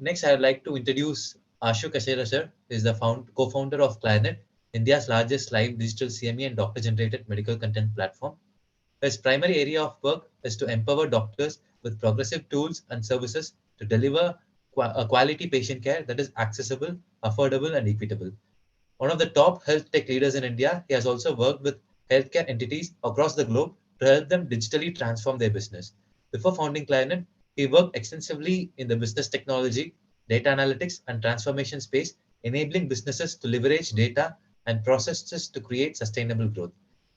Next, I'd like to introduce Ashu Kasera, sir, who is the co-founder of CLIRNet, India's largest live digital CME and doctor-generated medical content platform. His primary area of work is to empower doctors with progressive tools and services to deliver a quality patient care that is accessible, affordable, and equitable. One of the top health tech leaders in India, he has also worked with healthcare entities across the globe to help them digitally transform their business. Before founding CLIRNet, he worked extensively in the business technology, data analytics, and transformation space, enabling businesses to leverage data and processes to create sustainable growth.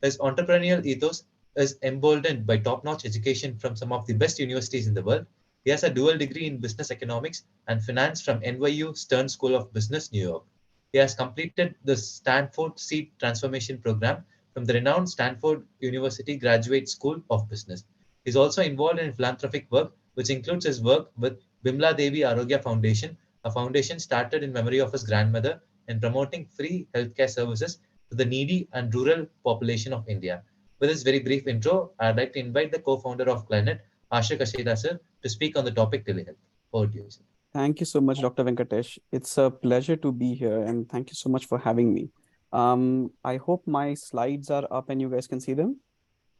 His entrepreneurial ethos is emboldened by top-notch education from some of the best universities in the world. He has a dual degree in business economics and finance from NYU Stern School of Business, New York. He has completed the Stanford Seed Transformation Program from the renowned Stanford University Graduate School of Business. He is also involved in philanthropic work, which includes his work with Bimla Devi Arogya Foundation, a foundation started in memory of his grandmother in promoting free healthcare services to the needy and rural population of India. With this very brief intro, I'd like to invite the co-founder of CLIRNet, Ashu Kasheda sir, to speak on the topic telehealth. Over to you, sir. Thank you so much, Dr. Venkatesh. It's a pleasure to be here, and thank you so much for having me. I hope my slides are up and you guys can see them.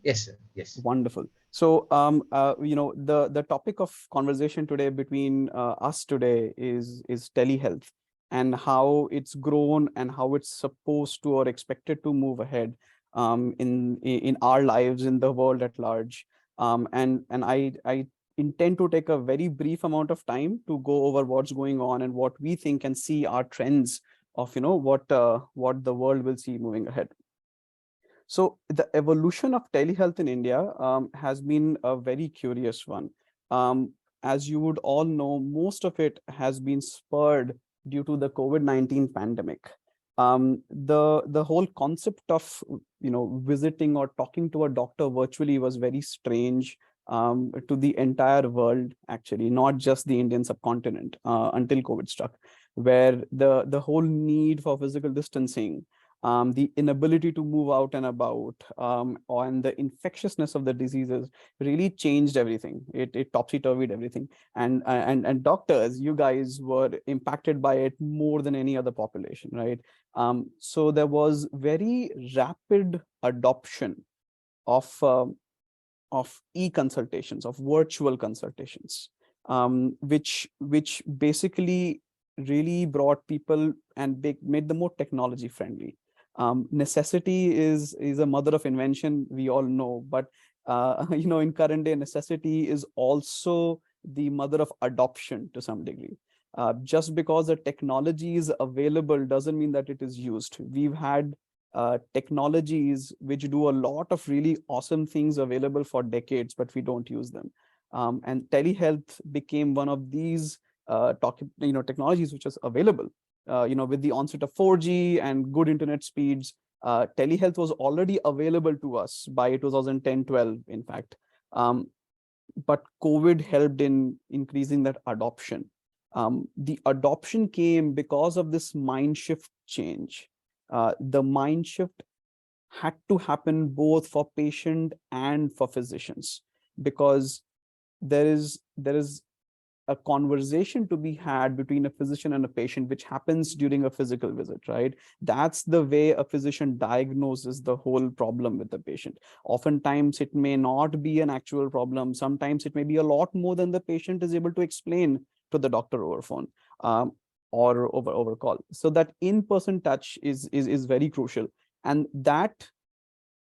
Yes, sir. Yes. Wonderful. So, the topic of conversation today between us today is telehealth and how it's grown and how it's supposed to or expected to move ahead in our lives, in the world at large. And I intend to take a very brief amount of time to go over what's going on and what we think and see are trends of what the world will see moving ahead. So the evolution of telehealth in India has been a very curious one. As you would all know, most of it has been spurred due to the COVID-19 pandemic. The whole concept of visiting or talking to a doctor virtually was very strange to the entire world, actually, not just the Indian subcontinent until COVID struck, where the whole need for physical distancing, the inability to move out and about, and the infectiousness of the diseases really changed everything. It topsy-turvied everything. And doctors, you guys were impacted by it more than any other population, right? So there was very rapid adoption of e-consultations, of virtual consultations, which basically really brought people and made them more technology friendly. Necessity is a mother of invention, we all know, but in current day, necessity is also the mother of adoption to some degree. Just because the technology is available doesn't mean that it is used. We've had technologies which do a lot of really awesome things available for decades, but we don't use them. And telehealth became one of these technologies which is available. With the onset of 4G and good internet speeds, telehealth was already available to us by 2010-12, in fact. But COVID helped in increasing that adoption. The adoption came because of this mind shift change. The mind shift had to happen both for patient and for physicians, because there is a conversation to be had between a physician and a patient, which happens during a physical visit, right? That's the way a physician diagnoses the whole problem with the patient. Oftentimes, it may not be an actual problem. Sometimes it may be a lot more than the patient is able to explain to the doctor over phone or over call. So that in-person touch is very crucial. And that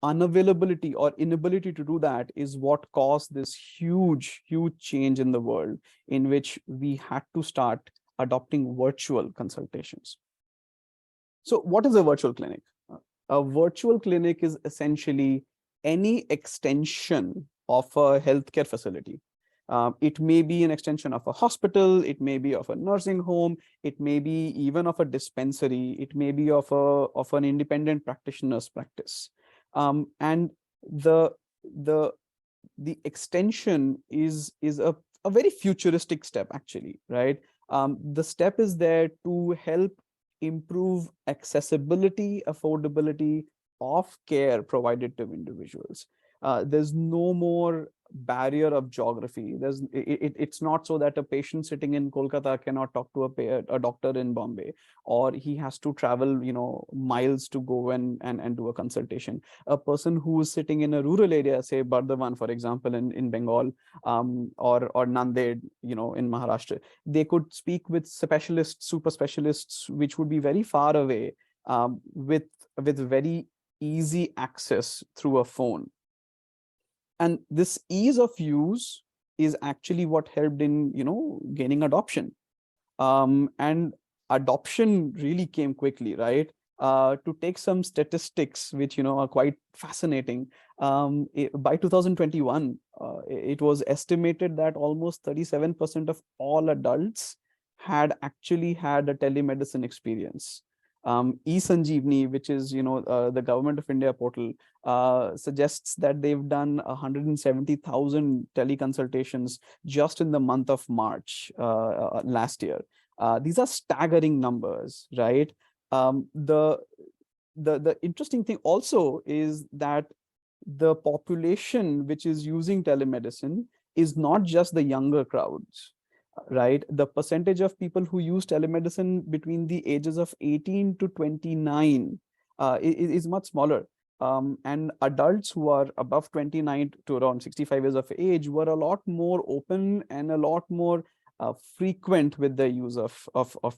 unavailability or inability to do that is what caused this huge change in the world, in which we had to start adopting virtual consultations. So what is a virtual clinic? A virtual clinic is essentially any extension of a healthcare facility. It may be an extension of a hospital, it may be of a nursing home, it may be even of a dispensary, it may be of an independent practitioner's practice. And the extension is a very futuristic step, actually, right? The step is there to help improve accessibility, affordability of care provided to individuals. There's no more barrier of geography. It's not so that a patient sitting in Kolkata cannot talk to a doctor in Bombay, or he has to travel, miles to go and do a consultation. A person who is sitting in a rural area, say Bardhaman, for example, in Bengal, or Nanded, in Maharashtra, they could speak with specialists, super specialists, which would be very far away, with very easy access through a phone. And this ease of use is actually what helped in gaining adoption. And adoption really came quickly, right? To take some statistics which are quite fascinating, by 2021, it was estimated that almost 37% of all adults had actually had a telemedicine experience. eSanjeevani, which is the Government of India portal, suggests that they've done 170,000 teleconsultations just in the month of March last year. These are staggering numbers, right? The interesting thing also is that the population which is using telemedicine is not just the younger crowds, right? The percentage of people who use telemedicine between the ages of 18 to 29 is much smaller. And adults who are above 29 to around 65 years of age were a lot more open and a lot more frequent with the use of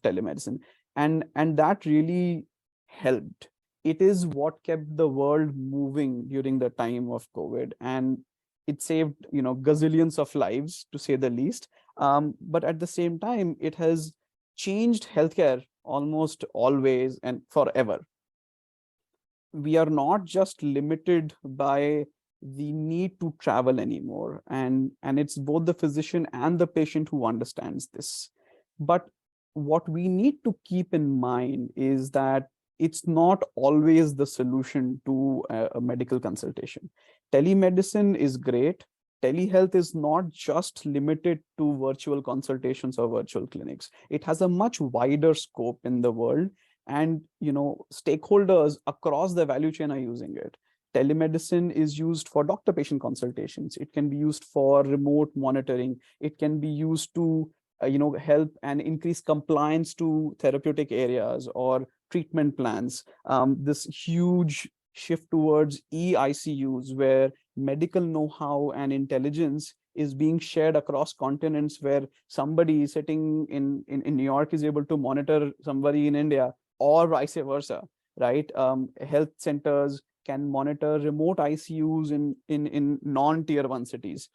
telemedicine. And that really helped. It is what kept the world moving during the time of COVID, and it saved gazillions of lives, to say the least. But at the same time, it has changed healthcare almost always and forever. We are not just limited by the need to travel anymore, and it's both the physician and the patient who understands this. But what we need to keep in mind is that it's not always the solution to a medical consultation. Telemedicine is great. Telehealth is not just limited to virtual consultations or virtual clinics. It has a much wider scope in the world, and stakeholders across the value chain are using it. Telemedicine is used for doctor patient consultations. It can be used for remote monitoring. It can be used to help and increase compliance to therapeutic areas or treatment plans. This huge shift towards eICUs, where medical know-how and intelligence is being shared across continents, where somebody sitting in New York is able to monitor somebody in India, or vice versa, right? Health centers can monitor remote ICUs in non-tier 1 cities.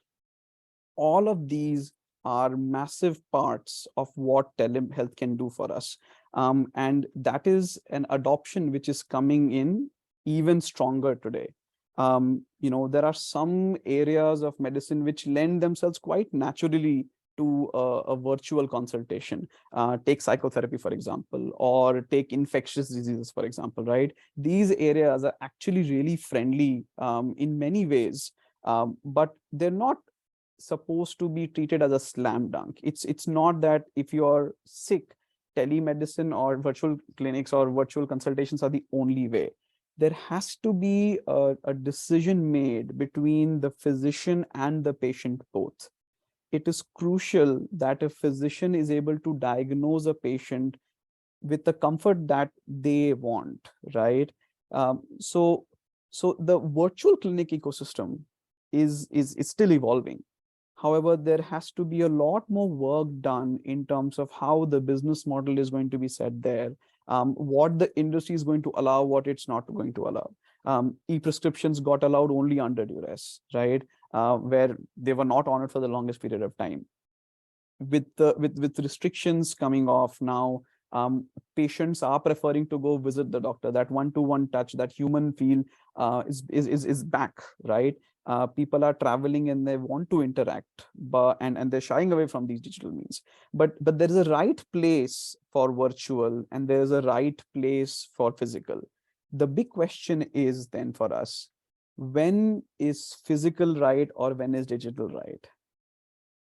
All of these are massive parts of what telehealth can do for us. And that is an adoption which is coming in even stronger today. There are some areas of medicine which lend themselves quite naturally to a virtual consultation. Take psychotherapy, for example, or take infectious diseases, for example, right? These areas are actually really friendly in many ways, but they're not supposed to be treated as a slam dunk. It's not that if you're sick, telemedicine or virtual clinics or virtual consultations are the only way. There has to be a decision made between the physician and the patient both. It is crucial that a physician is able to diagnose a patient with the comfort that they want, right? So the virtual clinic ecosystem is still evolving. However, there has to be a lot more work done in terms of how the business model is going to be set there, what the industry is going to allow, what it's not going to allow. E-prescriptions got allowed only under duress, right? Where they were not honored for the longest period of time. With restrictions coming off now, patients are preferring to go visit the doctor. That one-to-one touch, that human feel is back, right? People are traveling and they want to interact, and they're shying away from these digital means. But there is a right place for virtual, and there is a right place for physical. The big question is then for us, when is physical right or when is digital right?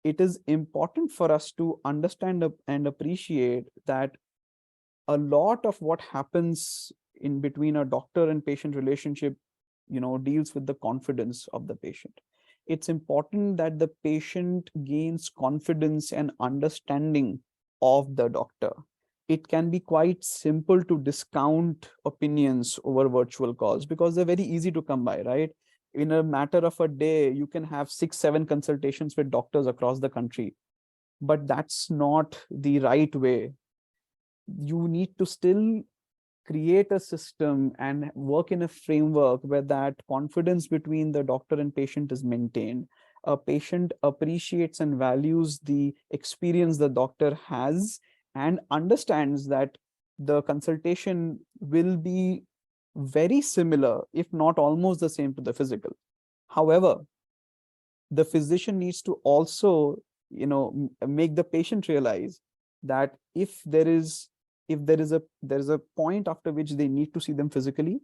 It is important for us to understand and appreciate that a lot of what happens in between a doctor and patient relationship deals with the confidence of the patient. It's important that the patient gains confidence and understanding of the doctor. It can be quite simple to discount opinions over virtual calls because they're very easy to come by, right? In a matter of a day, you can have 6, 7 consultations with doctors across the country, but that's not the right way. You need to still create a system and work in a framework where that confidence between the doctor and patient is maintained. A patient appreciates and values the experience the doctor has and understands that the consultation will be very similar, if not almost the same to the physical. However, the physician needs to also make the patient realize that if there is a point after which they need to see them physically,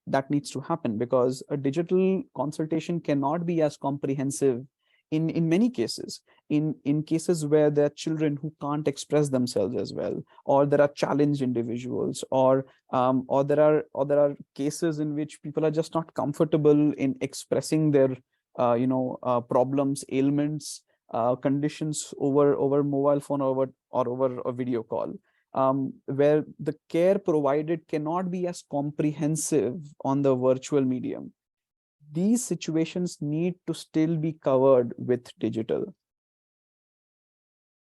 that needs to happen, because a digital consultation cannot be as comprehensive in many cases. In cases where there are children who can't express themselves as well, or there are challenged individuals, or there are cases in which people are just not comfortable in expressing their problems, ailments, conditions over mobile phone or over a video call, where the care provided cannot be as comprehensive on the virtual medium. These situations need to still be covered with digital.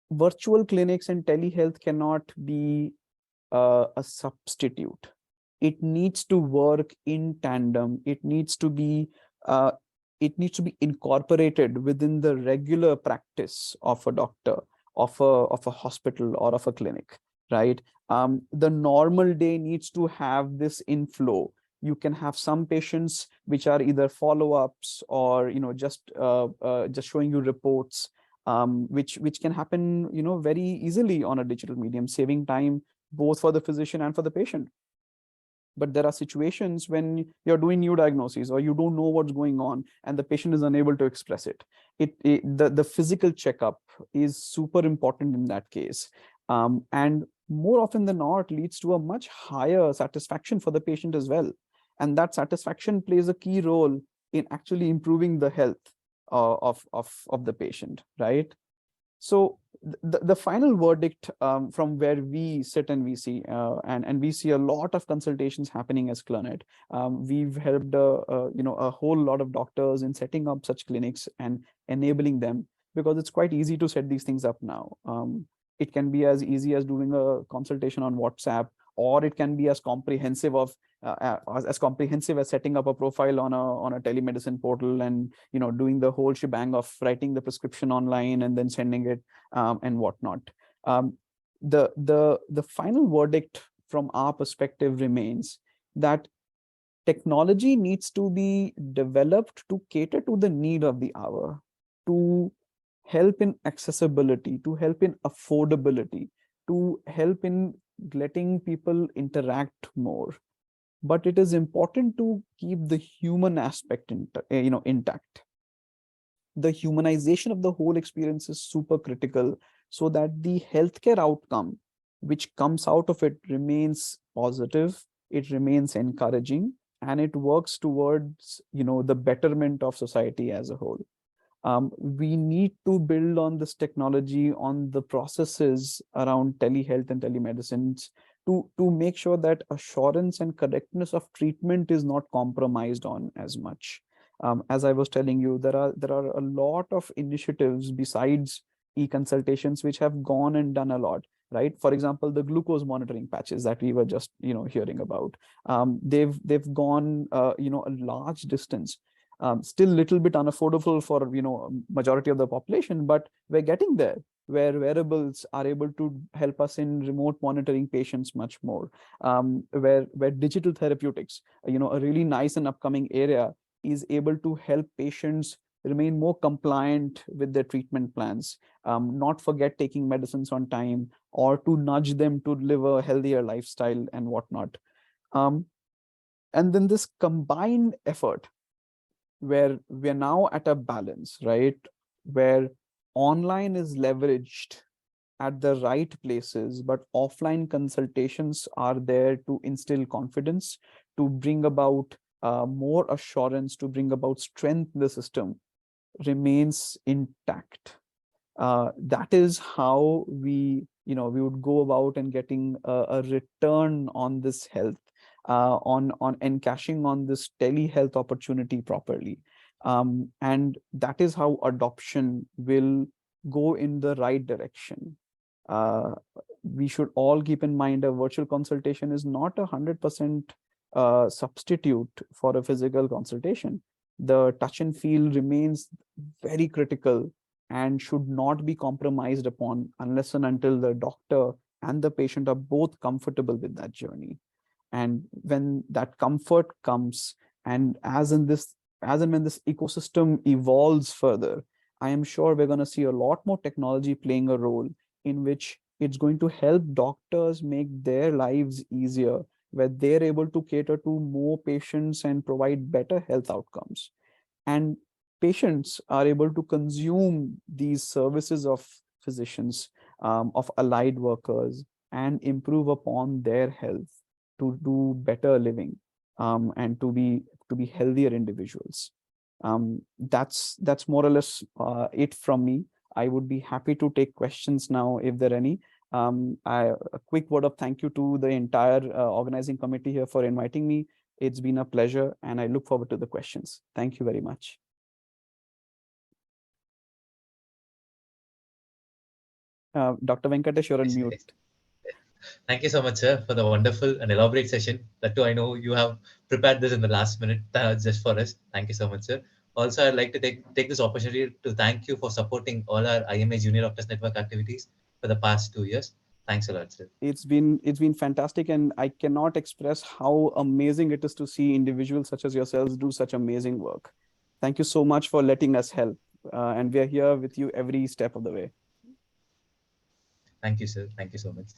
Virtual clinics and telehealth cannot be a substitute. It needs to work in tandem. Uh, it needs to be incorporated within the regular practice of a doctor, of a hospital, or of a clinic, right? The normal day needs to have this inflow. You can have some patients which are either follow-ups or just showing you reports, which can happen very easily on a digital medium, saving time both for the physician and for the patient. But there are situations when you're doing new diagnoses or you don't know what's going on and the patient is unable to express it. The physical checkup is super important in that case, and more often than not leads to a much higher satisfaction for the patient as well. And that satisfaction plays a key role in actually improving the health of the patient, right? So the final verdict, from where we sit and we see, and we see a lot of consultations happening as CLIRNet. We've helped a whole lot of doctors in setting up such clinics and enabling them, because it's quite easy to set these things up now. It can be as easy as doing a consultation on WhatsApp, or it can be as comprehensive as setting up a profile on a telemedicine portal and doing the whole shebang of writing the prescription online and then sending it, and whatnot. The final verdict from our perspective remains that technology needs to be developed to cater to the need of the hour, to help in accessibility, to help in affordability, to help in letting people interact more. But it is important to keep the human aspect intact. The humanization of the whole experience is super critical, so that the healthcare outcome which comes out of it remains positive, it remains encouraging, and it works towards the betterment of society as a whole. We need to build on this technology, on the processes around telehealth and telemedicine, to make sure that assurance and correctness of treatment is not compromised on as much. As I was telling you, there are a lot of initiatives besides e-consultations which have gone and done a lot, right? For example, the glucose monitoring patches that we were just hearing about. They've gone a large distance. Still little bit unaffordable for majority of the population, but we're getting there, where wearables are able to help us in remote monitoring patients much more, where digital therapeutics, a really nice and upcoming area, is able to help patients remain more compliant with their treatment plans, not forget taking medicines on time, or to nudge them to live a healthier lifestyle and whatnot. And then this combined effort, where we're now at a balance, right? Where online is leveraged at the right places, but offline consultations are there to instill confidence, to bring about more assurance to bring about strength in the system remains intact. That is how we would go about and getting a return on this health, on encashing on this telehealth opportunity properly. And that is how adoption will go in the right direction. uh, we should all keep in mind a virtual consultation is not 100% substitute for a physical consultation. The touch and feel remains very critical and should not be compromised upon unless and until the doctor and the patient are both comfortable with that journey. And when that comfort comes, and as and when this ecosystem evolves further, I am sure we're going to see a lot more technology playing a role in which it's going to help doctors make their lives easier, where they're able to cater to more patients and provide better health outcomes. And patients are able to consume these services of physicians, of allied workers, and improve upon their health to do better living, and to be healthier individuals. That's more or less it from me. I would be happy to take questions now if there are any. A quick word of thank you to the entire organizing committee here for inviting me. It's been a pleasure, and I look forward to the questions. Thank you very much. Dr. Venkatesh, you're on mute. Thank you so much, sir, for the wonderful and elaborate session. That too, I know you have prepared this in the last minute just for us. Thank you so much, sir. Also, I'd like to take this opportunity to thank you for supporting all our IMA Junior Doctors Network activities for the past 2 years. Thanks a lot, sir. It's been fantastic, and I cannot express how amazing it is to see individuals such as yourselves do such amazing work. Thank you so much for letting us help, and we are here with you every step of the way. Thank you, sir. Thank you so much.